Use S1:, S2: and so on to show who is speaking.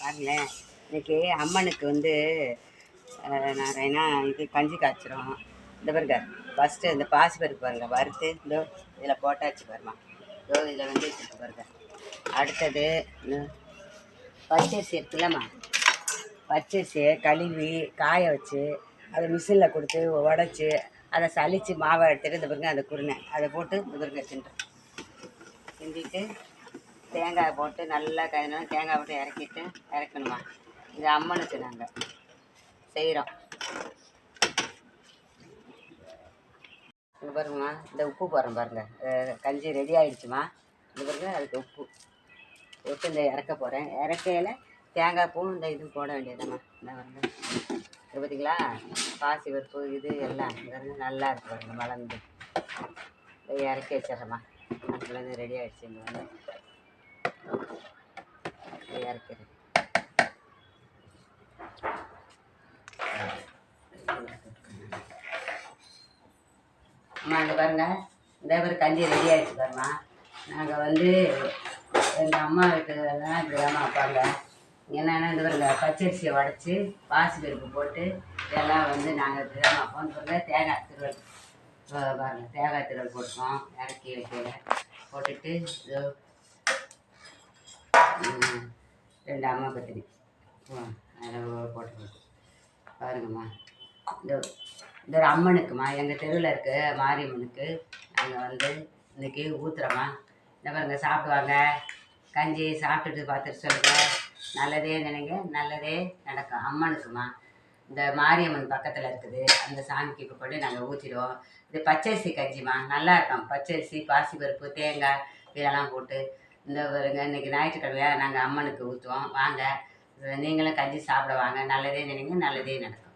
S1: பாருங்களேன், இன்னைக்கு அம்மனுக்கு வந்து நான் இது கஞ்சி காய்ச்சிரும். இந்த பாருங்க, ஃபஸ்ட்டு இந்த பாசி பருப்பு பாருங்க வறுத்து இதோ இதில் போட்டாச்சு பாருமா. இதோ இதில் வந்து வச்சுருக்கு பாருங்க. அடுத்தது பச்சரிசி இருக்குல்லம்மா, பச்சரிசியை கழுவி காய வச்சு அதை மிஷினில் கொடுத்து உடச்சி அதை சலித்து மாவை எடுத்துகிட்டு இந்த பாருங்க அந்த குருணை அதை போட்டு இந்த பாருங்க கிண்டிட்டு தேங்காய் போட்டு நல்லா கழினோம். தேங்காய் போட்டு இறக்கணுமா. இது அம்மனுக்கு நாங்கள் செய்கிறோம். இங்கே பாருங்கம்மா, இந்த உப்பு போடுறோம் பாருங்கள். கஞ்சி ரெடி ஆகிடுச்சுமா. இந்த பாருங்க அதுக்கு உப்பு போட்டு இந்த இறக்க போகிறேன். இறக்கையில் தேங்காய் பூ இந்த இது போட வேண்டியதாம்மா. இந்த பாருங்க, இது பார்த்தீங்களா, பாசி பருப்பு இது எல்லாம் பாருங்க நல்லா இருக்குது பாருங்க மலர்ந்து. இதை இறக்கி வச்சிட்றேம்மா. அதுலேருந்து ரெடி ஆகிடுச்சு. இங்கே வந்து இறக்குறது அம்மா. இங்கே பாருங்கள், இந்த ஒரு கஞ்சி ரெடி ஆகிடுச்சு பாருமா. நாங்கள் வந்து எங்கள் அம்மா வீட்டுலாம் இப்படிதாம்மா வைப்பாங்க. என்னென்னா இந்த பாருங்க பச்சரிசியை உடச்சி பாசி பருப்பு போட்டு இதெல்லாம் வந்து நாங்கள் இப்படிதாம்மா வைப்போம். பாருங்க தேங்காய் திருவல் பாருங்கள், தேங்காய் திருவல் போட்டுருவோம். இறக்கி வைக்க போட்டுட்டு இதோ 2 அம்மா பத்திரி அதில் போட்டுருவோம் பாருங்கம்மா. இந்த ஒரு அம்மனுக்குமா, எங்கள் தெருவில் இருக்க மாரியம்மனுக்கு நாங்கள் வந்து இன்றைக்கி ஊற்றுறோம்மா. இந்த பாருங்க சாப்பிடுவாங்க. கஞ்சி சாப்பிட்டுட்டு பார்த்துட்டு சொல்லுங்கள். நல்லதே நினைங்க, நல்லதே நடக்கும். அம்மனுக்குமா, இந்த மாரியம்மன் பக்கத்தில் இருக்குது, அந்த சாமிக்கு இப்போ கொண்டு நாங்கள் ஊற்றிடுவோம். இது பச்சரிசி கஞ்சிமா, நல்லா இருக்கும். பச்சரிசி பாசிப்பருப்பு தேங்காய் இதெல்லாம் போட்டு இந்த பாருங்க. இன்றைக்கி ஞாயிற்றுக்கிழமையா நாங்கள் அம்மனுக்கு ஊற்றுவோம். வாங்க, நீங்களும் கஞ்சி சாப்பிட வாங்க. நல்லதே நினைங்க, நல்லதே நடக்கும்.